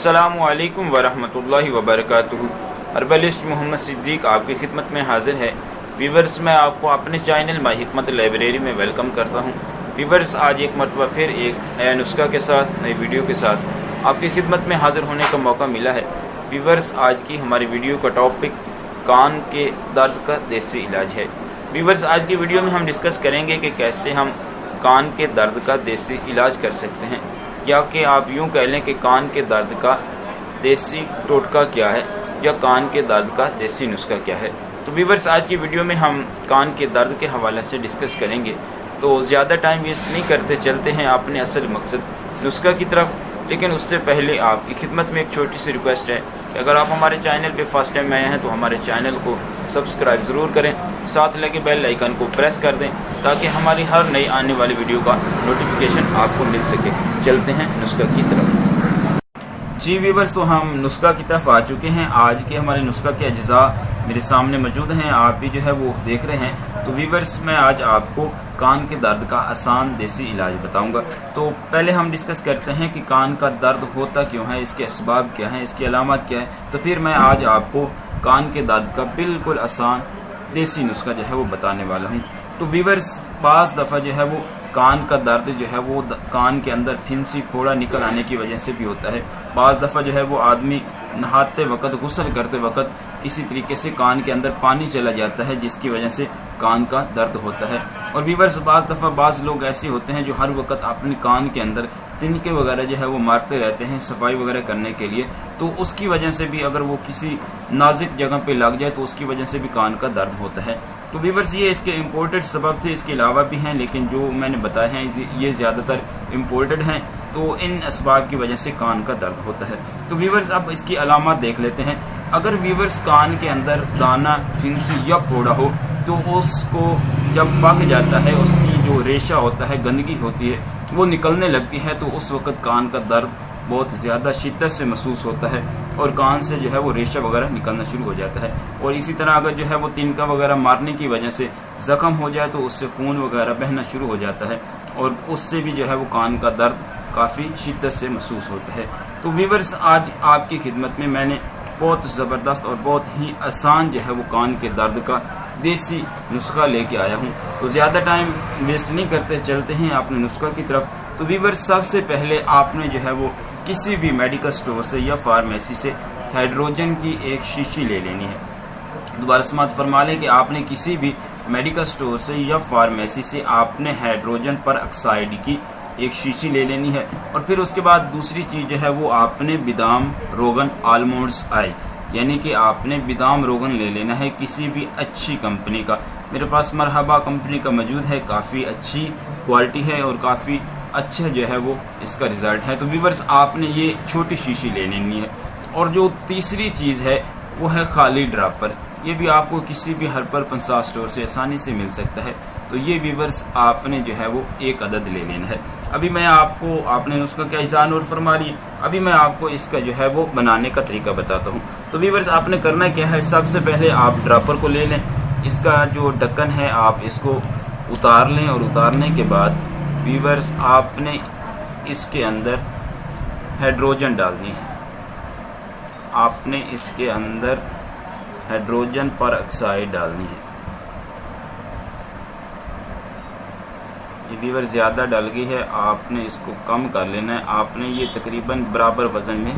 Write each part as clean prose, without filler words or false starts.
अस्सलामुअलैकुम वरहमतुल्लाहि वबरकातुहू। हर्बलिस्ट मोहम्मद सिद्दीक आपकी खिदमत में हाजिर है। व्यूवर्स, मैं आपको अपने चैनल माय हिकमत लाइब्रेरी में वेलकम करता हूं। व्यूवर्स, आज एक मरतबा फिर एक नया नुस्खा के साथ, नई वीडियो के साथ आपकी खिदमत में हाजिर होने का मौका मिला है। व्यूवर्स, आज की हमारी वीडियो का टॉपिक कान के दर्द का देसी इलाज है। व्यूवर्स, आज की वीडियो में हम डिस्कस करेंगे कि कैसे हम कान के दर्द का देसी इलाज कर सकते हैं, या कि आप यूँ कह लें कि कान के दर्द का देसी टोटका क्या है या कान के दर्द का देसी नुस्खा क्या है। तो व्यूवर्स, आज की वीडियो में हम कान के दर्द के हवाले से डिस्कस करेंगे। तो ज़्यादा टाइम वेस्ट नहीं करते, चलते हैं अपने असल मकसद नुस्खा की तरफ। लेकिन उससे पहले आपकी खिदमत में एक छोटी सी रिक्वेस्ट है कि अगर आप हमारे चैनल पे फर्स्ट टाइम आए हैं तो हमारे चैनल को सब्सक्राइब ज़रूर करें, साथ लगे बेल आइकन को प्रेस कर दें ताकि हमारी हर नई आने वाली वीडियो का नोटिफिकेशन आपको मिल सके। चलते हैं नुस्खा की तरफ। जी व्यूवर्स, तो हम नुस्खा की तरफ आ चुके हैं। आज के हमारे नुस्खा के अज्जा मेरे सामने मौजूद हैं, आप भी जो है वो देख रहे हैं। तो व्यूवर्स, मैं आज आपको कान के दर्द का आसान देसी इलाज बताऊंगा। तो पहले हम डिस्कस करते हैं कि कान का दर्द होता क्यों है, इसके असबाब क्या हैं, इसकी अलामत क्या है। तो फिर मैं आज आपको कान के दर्द का बिल्कुल आसान देसी नुस्खा जो है वो बताने वाला हूँ। तो व्यूवर्स, बाज़ दफ़ा जो है वो कान का दर्द जो है वो कान के अंदर फिंसी फोड़ा निकल आने की वजह से भी होता है। बाज़ दफ़ा जो है वो आदमी नहाते वक्त, गुस्ल करते वक्त किसी तरीके से कान के अंदर पानी चला जाता है, जिसकी वजह से कान का दर्द होता है। और व्यूवर्स, बाज़ दफ़ा बाज़ लोग ऐसे होते हैं जो हर वक्त अपने कान के अंदर तिनके वगैरह जो है वो मारते रहते हैं सफाई वगैरह करने के लिए। तो उसकी वजह से भी अगर वो किसी नाजुक जगह पे लग जाए तो उसकी वजह से भी कान का दर्द होता है। तो व्यूवर्स, ये इसके इम्पोर्टेड सबब थे, इसके अलावा भी हैं, लेकिन जो मैंने बताए हैं ये ज़्यादातर इम्पोर्टेड हैं। तो इन असबाब की वजह से कान का दर्द होता है। तो व्यूवर्स, अब इसकी अलामत देख लेते हैं। अगर व्यूवर्स कान के अंदर दाना, फिंसी या फोड़ा हो तो उसको जब पक जाता है, उसकी जो रेशा होता है, गंदगी होती है, वो निकलने लगती है। तो उस वक्त कान का दर्द बहुत ज़्यादा शिद्दत से महसूस होता है और कान से जो है वो रेशा वगैरह निकलना शुरू हो जाता है। और इसी तरह अगर जो है वो तिनका वगैरह मारने की वजह से ज़ख्म हो जाए तो उससे खून वगैरह बहना शुरू हो जाता है और उससे भी जो है वो कान का दर्द काफ़ी शिद्दत से महसूस होता है। तो व्यूवर्स, आज आपकी खिदमत में मैंने बहुत ज़बरदस्त और बहुत ही आसान जो है वो कान के दर्द का देसी नुस्खा लेके आया हूँ। तो ज़्यादा टाइम वेस्ट नहीं करते, चलते हैं अपने नुस्खा की तरफ। तो व्यूवर्स, सबसे पहले आपने जो है वो किसी भी मेडिकल स्टोर से या फार्मेसी से हाइड्रोजन की एक शीशी ले लेनी है। दोबारा समात फरमा लें कि आपने किसी भी मेडिकल स्टोर से या फार्मेसी से आपने हाइड्रोजन पर ऑक्साइड की एक शीशी ले लेनी है। और फिर उसके बाद दूसरी चीज़ जो है वो आपने बादाम रोगन आलमंड्स ऑयल, यानी कि आपने बादाम रोगन ले लेना है किसी भी अच्छी कंपनी का। मेरे पास मरहबा कंपनी का मौजूद है, काफ़ी अच्छी क्वालिटी है और काफ़ी अच्छा जो है वो इसका रिज़ल्ट है। तो व्यूवर्स, आपने ये छोटी शीशी ले लेनी है। और जो तीसरी चीज़ है वो है खाली ड्रापर। ये भी आपको किसी भी हर्बल पंसार स्टोर से आसानी से मिल सकता है। तो ये व्यूवर्स, आपने जो है वो एक अदद ले लेना है। अभी मैं आपको, आपने उसका क्या इजान और फरमा ली, अभी मैं आपको इसका जो है वो बनाने का तरीका बताता हूँ। तो व्यूवर्स, आपने करना क्या है, सबसे पहले आप ड्रापर को ले लें, इसका जो ढक्कन है आप इसको उतार लें। और उतारने के बाद व्यूवर्स, आपने इसके अंदर हाइड्रोजन डालनी है। आपने इसके अंदर हाइड्रोजन पर ऑक्साइड डालनी है। ये व्यूवर्स ज़्यादा डल गई है, आपने इसको कम कर लेना है। आपने ये तकरीबन बराबर वज़न में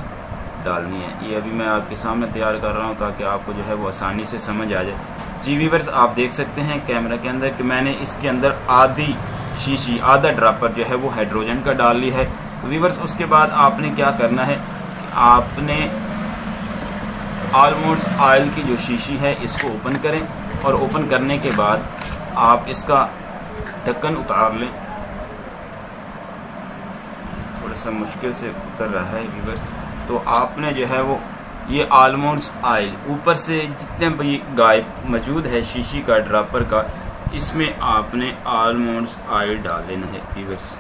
डालनी है। ये अभी मैं आपके सामने तैयार कर रहा हूँ ताकि आपको जो है वो आसानी से समझ आ जाए। जी व्यूवर्स, आप देख सकते हैं कैमरा के अंदर कि मैंने इसके अंदर आधी शीशी, आधा ड्रापर जो है वो हाइड्रोजन का डाल ली है। तो व्यूवर्स, उसके बाद आपने क्या करना है, आपने आलमंड्स ऑयल की जो शीशी है इसको ओपन करें। और ओपन करने के बाद आप इसका ढक्कन उतार लें। थोड़ा सा मुश्किल से उतर रहा है व्यूवर्स। तो आपने जो है वो ये आलमंड्स ऑयल ऊपर से जितने भी गायब मौजूद है शीशी का, ड्रापर का, इसमें आपने आलमंड्स ऑयल डाल लेना है व्यूवर्स।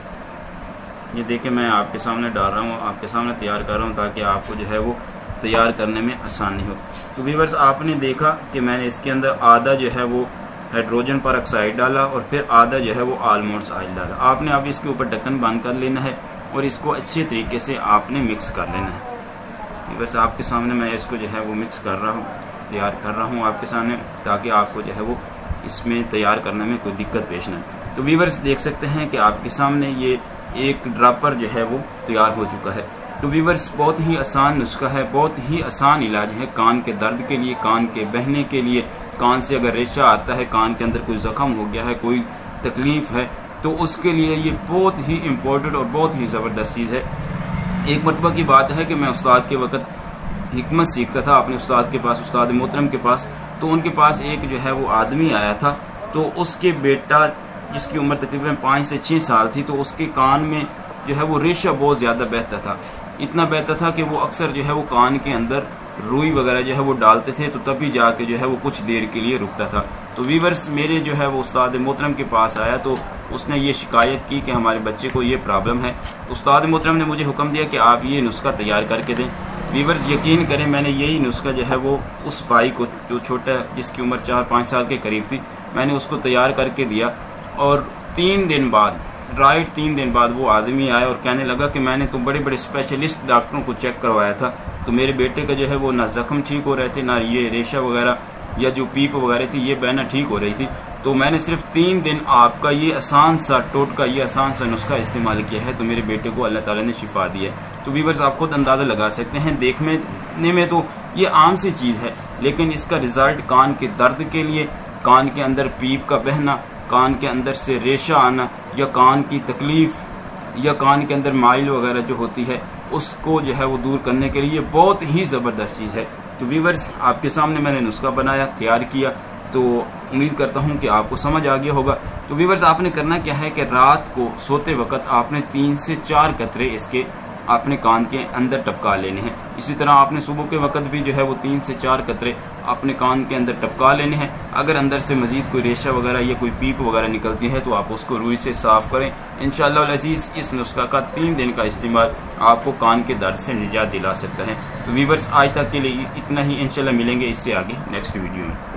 ये देखिए मैं आपके सामने डाल रहा हूँ, आपके सामने तैयार कर रहा हूँ ताकि आपको जो है वो तैयार करने में आसानी हो। तो व्यूवर्स, आपने देखा कि मैंने इसके अंदर आधा जो है वो हाइड्रोजन पर ऑक्साइड डाला और फिर आधा जो है वो आलमंड्स ऑयल डाला। आपने अब इसके ऊपर ढक्कन बंद कर लेना है और इसको अच्छे तरीके से आपने मिक्स कर लेना है। بس آپ کے سامنے میں اس کو جو ہے وہ مکس کر رہا ہوں، تیار کر رہا ہوں آپ کے سامنے، تاکہ آپ کو جو ہے وہ اس میں تیار کرنے میں کوئی دقت پیش نہ آئے۔ تو ویورز دیکھ سکتے ہیں کہ آپ کے سامنے یہ ایک ڈراپر جو ہے وہ تیار ہو چکا ہے۔ تو ویورز بہت ہی آسان نسخہ ہے، بہت ہی آسان علاج ہے کان کے درد کے لیے، کان کے بہنے کے لیے، کان سے اگر ریشہ آتا ہے، کان کے اندر کوئی زخم ہو گیا ہے، کوئی تکلیف ہے، تو اس کے لیے یہ بہت ہی امپورٹنٹ اور بہت ہی زبردست چیز ہے۔ ایک مرتبہ کی بات ہے کہ میں استاد کے وقت حکمت سیکھتا تھا اپنے استاد کے پاس، استاد محترم کے پاس، تو ان کے پاس ایک جو ہے وہ آدمی آیا تھا، تو اس کے بیٹا جس کی عمر تقریباً 5 سے 6 سال تھی، تو اس کے کان میں جو ہے وہ ریشہ بہت زیادہ بہتا تھا، اتنا بہتا تھا کہ وہ اکثر جو ہے وہ کان کے اندر روئی وغیرہ جو ہے وہ ڈالتے تھے، تو تبھی جا کے جو ہے وہ کچھ دیر کے لیے رکتا تھا۔ تو ویورز میرے جو ہے وہ استاد محترم کے پاس آیا، تو اس نے یہ شکایت کی کہ ہمارے بچے کو یہ پرابلم ہے، تو استاد محترم نے مجھے حکم دیا کہ آپ یہ نسخہ تیار کر کے دیں۔ ویورز یقین کریں، میں نے یہی نسخہ جو ہے وہ اس بھائی کو جو چھوٹا جس کی عمر 4-5 سال کے قریب تھی، میں نے اس کو تیار کر کے دیا، اور 3 دن بعد 3 دن بعد وہ آدمی آیا اور کہنے لگا کہ میں نے تو بڑے بڑے اسپیشلسٹ ڈاکٹروں کو چیک کروایا تھا، تو میرے بیٹے کا جو ہے وہ نہ زخم ٹھیک ہو رہے تھے، نہ یہ ریشہ وغیرہ یا جو پیپ وغیرہ تھی یہ بہنا ٹھیک ہو رہی تھی، تو میں نے صرف 3 دن آپ کا یہ آسان سا ٹوٹکا، یہ آسان سا نسخہ استعمال کیا ہے، تو میرے بیٹے کو اللہ تعالیٰ نے شفا دی ہے۔ تو ویورز آپ خود اندازہ لگا سکتے ہیں، دیکھنے میں تو یہ عام سی چیز ہے، لیکن اس کا رزلٹ کان کے درد کے لیے، کان کے اندر پیپ کا بہنا، کان کے اندر سے ریشہ آنا، یا کان کی تکلیف، یا کان کے اندر مائل وغیرہ جو ہوتی ہے اس کو جو ہے وہ دور کرنے کے لیے بہت ہی زبردست چیز ہے۔ تو ویورز آپ کے سامنے میں نے نسخہ بنایا، تیار کیا، تو امید کرتا ہوں کہ آپ کو سمجھ آ گیا ہوگا۔ تو ویورز آپ نے کرنا کیا ہے کہ رات کو سوتے وقت آپ نے 3 سے 4 قطرے اس کے اپنے کان کے اندر ٹپکا لینے ہیں۔ اسی طرح آپ نے صبح کے وقت بھی جو ہے وہ 3 سے 4 قطرے اپنے کان کے اندر ٹپکا لینے ہیں۔ اگر اندر سے مزید کوئی ریشہ وغیرہ یا کوئی پیپ وغیرہ نکلتی ہے تو آپ اس کو روئی سے صاف کریں۔ انشاءاللہ العزیز اس نسخہ کا 3 دن کا استعمال آپ کو کان کے درد سے نجات دلا سکتا ہے۔ تو ویورز آج تک کے لیے اتنا ہی، انشاءاللہ ملیں گے اس سے آگے نیکسٹ ویڈیو میں۔